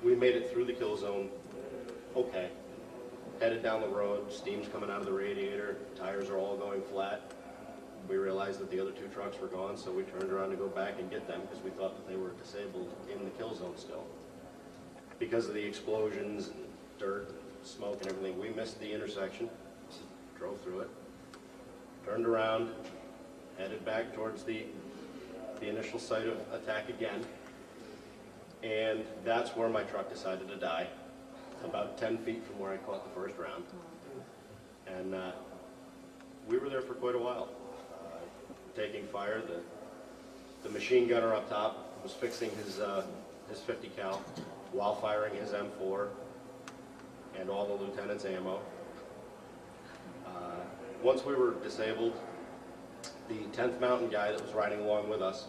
made it through the kill zone okay. Headed down the road, steam's coming out of the radiator, tires are all going flat. We realized that the other 2 trucks were gone, so we turned around to go back and get them because we thought that they were disabled in the kill zone still. Because of the explosions and dirt, and smoke and everything, we missed the intersection, drove through it, turned around, headed back towards the initial site of attack again, and that's where my truck decided to die, about 10 feet from where I caught the first round. And we were there for quite a while, taking fire. The machine gunner up top was fixing his 50 cal while firing his M4 and all the lieutenant's ammo. Once we were disabled, the 10th Mountain guy that was riding along with us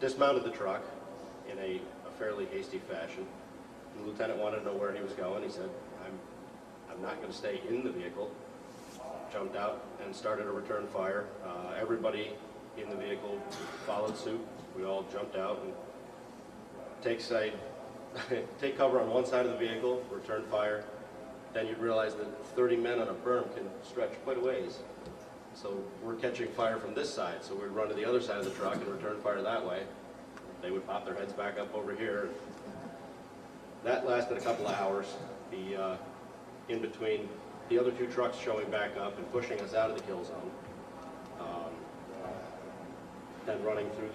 dismounted the truck in a fairly hasty fashion. The lieutenant wanted to know where he was going. He said, I'm not going to stay in the vehicle. Jumped out and started to return fire. Everybody in the vehicle followed suit. We all jumped out and take cover on one side of the vehicle, return fire. Then you'd realize that 30 men on a berm can stretch quite a ways. So we're catching fire from this side, so we'd run to the other side of the truck and return fire that way. They would pop their heads back up over here. That lasted a couple of hours. In between the other 2 trucks showing back up and pushing us out of the kill zone. Then running through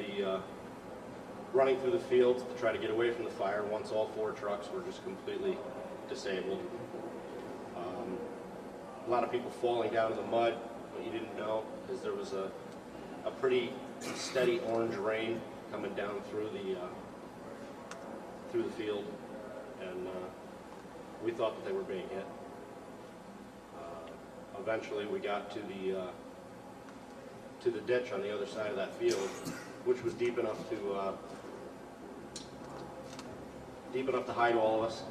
the fields to try to get away from the fire once all 4 trucks were just completely disabled. A lot of people falling down in the mud, but you didn't know because there was a pretty steady orange rain coming down through the field, and we thought that they were being hit. Eventually, we got to the ditch on the other side of that field, which was deep enough to hide all of us.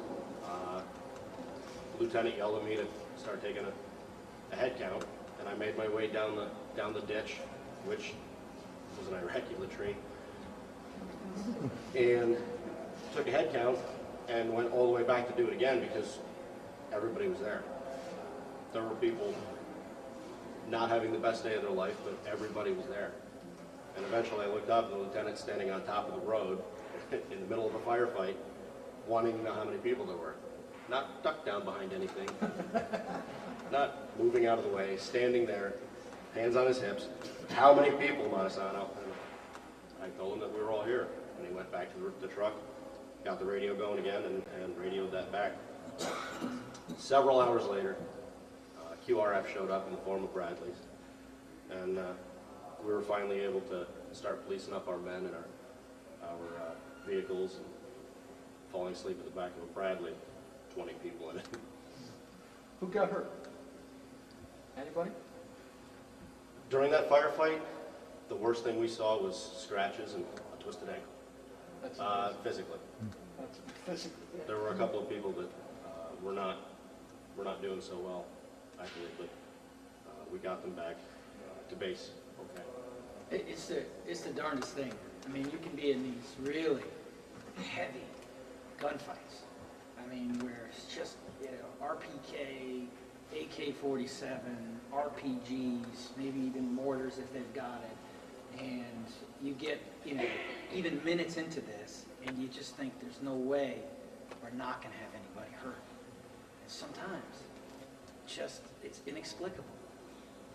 The lieutenant yelled at me to start taking a head count, and I made my way down the ditch, which was an Iraqi latrine, and took a head count and went all the way back to do it again because everybody was there. There were people not having the best day of their life, but everybody was there. And eventually I looked up and the lieutenant's standing on top of the road in the middle of a firefight, wanting to know how many people there were. Not ducked down behind anything, not moving out of the way, standing there, hands on his hips. How many people, Montesano? And I told him that we were all here. And he went back to the truck, got the radio going again, and radioed that back. Several hours later, QRF showed up in the form of Bradleys, and we were finally able to start policing up our men and our vehicles and falling asleep at the back of a Bradley, 20 people in it. Who got hurt? Anybody? During that firefight, the worst thing we saw was scratches and a twisted ankle. That's physically. That's physically. There were a couple of people that were not doing so well, actually, but we got them back to base. Okay. It's the darndest thing. I mean, you can be in these really heavy gunfights. I mean, where it's just, RPK, AK-47, RPGs, maybe even mortars if they've got it. And you get, even minutes into this, and you just think there's no way we're not going to have anybody hurt. And sometimes, it's inexplicable.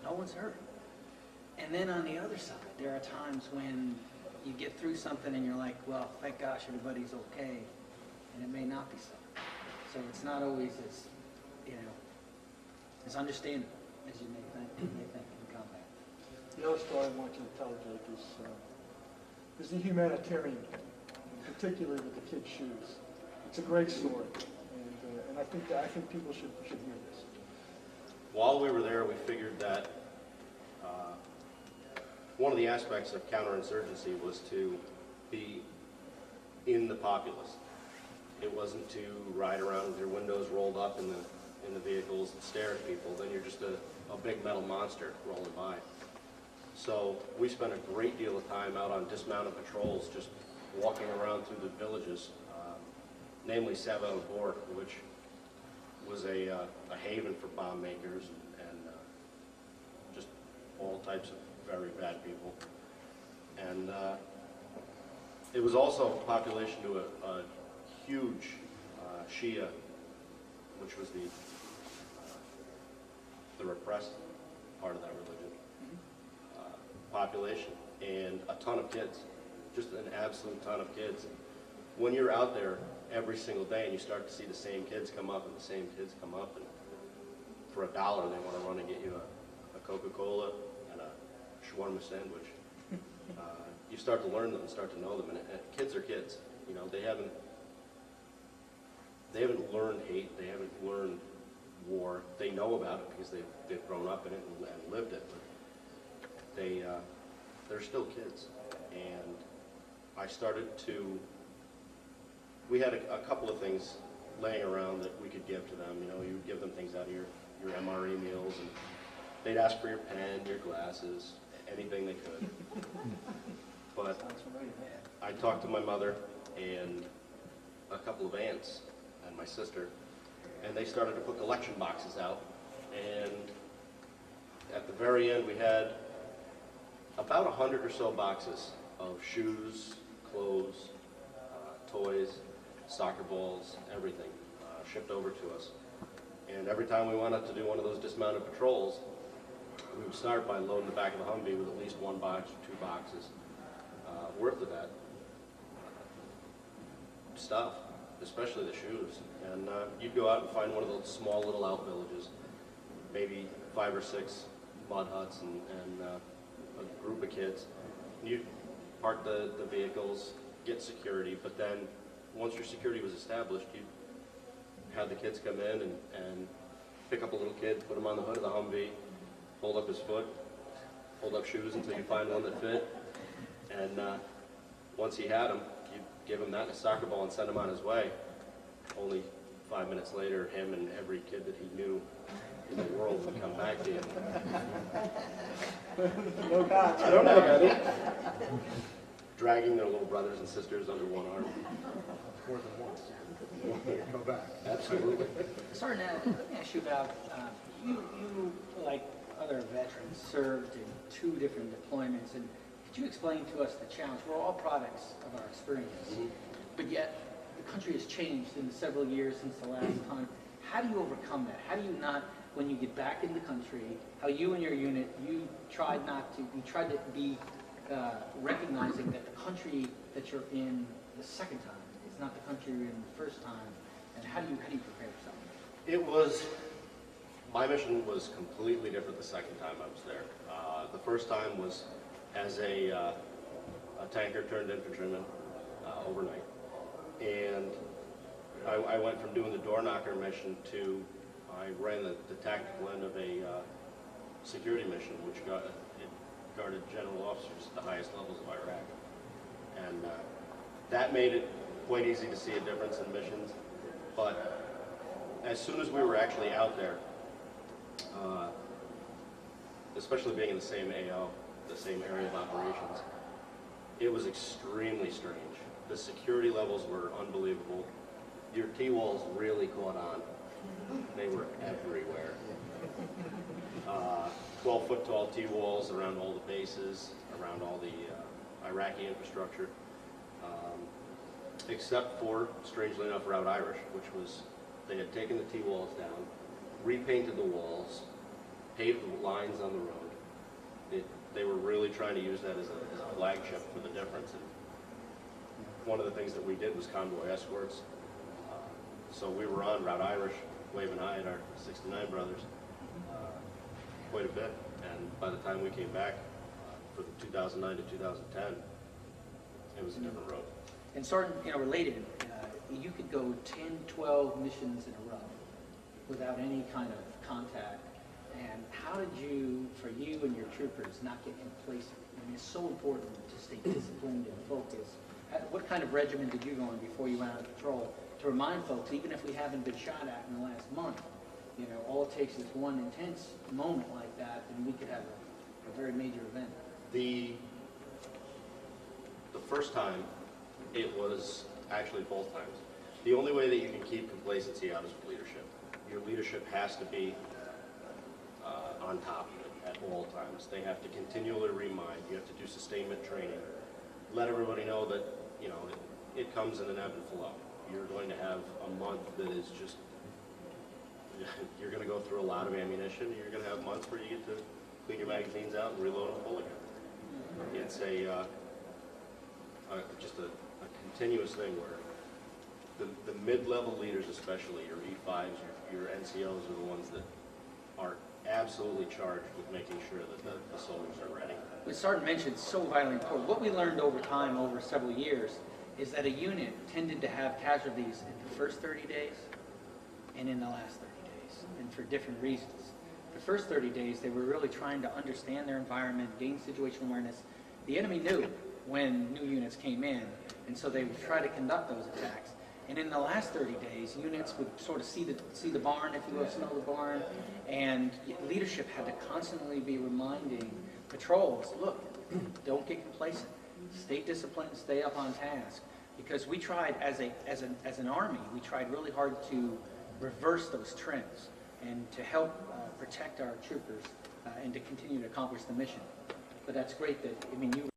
No one's hurt. And then on the other side, there are times when you get through something and you're like, well, thank gosh everybody's okay, and it may not be so. So it's not always as, as understandable as you may think in combat. The other story I want you to tell, Jake, is the humanitarian, particularly with the kids' shoes. It's a great story, and I think people should hear this. While we were there, we figured that one of the aspects of counterinsurgency was to be in the populace. It wasn't to ride around with your windows rolled up in the vehicles and stare at people. Then you're just a big metal monster rolling by. So we spent a great deal of time out on dismounted patrols, just walking around through the villages, namely Naval, which was a haven for bomb makers and just all types of very bad people. And it was also a population to a huge Shia, which was the repressed part of that religion, population, and a ton of kids, just an absolute ton of kids. When you're out there every single day and you start to see the same kids come up and the same kids come up, and for $1 they want to run and get you a Coca-Cola and a shawarma sandwich, you start to learn them and start to know them. And kids are kids, you know. They haven't learned hate. They haven't learned war. They know about it because they've grown up in it and lived it. But they're still kids. And I started to. We had a couple of things laying around that we could give to them. You know, you would give them things out of your MRE meals, and they'd ask for your pen, your glasses, anything they could. But I talked to my mother and a couple of aunts and my sister, and they started to put collection boxes out. And at the very end, we had about 100 or so boxes of shoes, clothes, toys, soccer balls, everything shipped over to us. And every time we went up to do one of those dismounted patrols, we would start by loading the back of the Humvee with at least one box or two boxes worth of that stuff, especially the shoes. And you'd go out and find one of those small little out villages, maybe 5 or 6 mud huts and a group of kids. You'd park the vehicles, get security, but then once your security was established, you'd have the kids come in and pick up a little kid, put him on the hood of the Humvee, hold up his foot, hold up shoes until you find one that fit, and once he had him, you'd give him that and a soccer ball and send him on his way. Only 5 minutes later, him and every kid that he knew in the world would come back to him. No cops. I don't know about it. Dragging their little brothers and sisters under one arm. More than once. Come back. Absolutely. Sergeant, let me ask you about, you, like other veterans, served in 2 different deployments, and could you explain to us the challenge? We're all products of our experience, but yet the country has changed in the several years since the last time. How do you overcome that? How do you not, when you get back in the country, how you and your unit, you tried to be recognizing that the country that you're in the second time is not the country you're in the first time, and how do you prepare yourself? My mission was completely different the second time I was there. The first time was as a tanker turned infantryman overnight. And I went from doing the door knocker mission to, I ran the tactical end of a security mission, which guarded general officers at the highest levels of Iraq. And that made it quite easy to see a difference in missions. But as soon as we were actually out there, especially being in the same AO, the same area of operations, it was extremely strange. The security levels were unbelievable. Your T-walls really caught on. They were everywhere. 12-foot tall T-walls around all the bases, around all the Iraqi infrastructure, except for, strangely enough, Route Irish, which was, they had taken the T-walls down, repainted the walls, paved the lines on the road. They were really trying to use that as a flagship for the difference. And one of the things that we did was convoy escorts. So we were on Route Irish, waving hi at our 69 brothers quite a bit. And by the time we came back for the 2009 to 2010, it was a different road. And Sergeant, related, you could go 10, 12 missions in a row without any kind of contact. And how did you, for you and your troopers, not get complacent? I mean, it's so important to stay disciplined and focused What kind of regimen did you go on before you went out on patrol? To remind folks, even if we haven't been shot at in the last month, you know, all it takes is one intense moment like that, and we could have a very major event. The first time, it was actually both times. The only way that you can keep complacency out is with leadership. Your leadership has to be on top of it at all times. They have to continually remind. You have to do sustainment training. Let everybody know that, you know, it comes in an ebb and flow. You're going to have a month that is just, you're going to go through a lot of ammunition. You're going to have months where you get to clean your magazines out and reload them full again. It's just a continuous thing where the mid-level leaders, especially your E5s, your NCOs, are the ones that are absolutely charged with making sure that the soldiers are ready. What Sergeant mentioned is so vitally important. What we learned over time, over several years, is that a unit tended to have casualties in the first 30 days and in the last 30 days, and for different reasons. The first 30 days, they were really trying to understand their environment, gain situational awareness. The enemy knew when new units came in, and so they would try to conduct those attacks. And in the last 30 days, units would sort of see the barn, if you will, smell the barn, and leadership had to constantly be reminding patrols, look, don't get complacent, stay disciplined, stay up on task. Because we tried, as an army, we tried really hard to reverse those trends and to help protect our troopers and to continue to accomplish the mission. But that's great that, I mean, you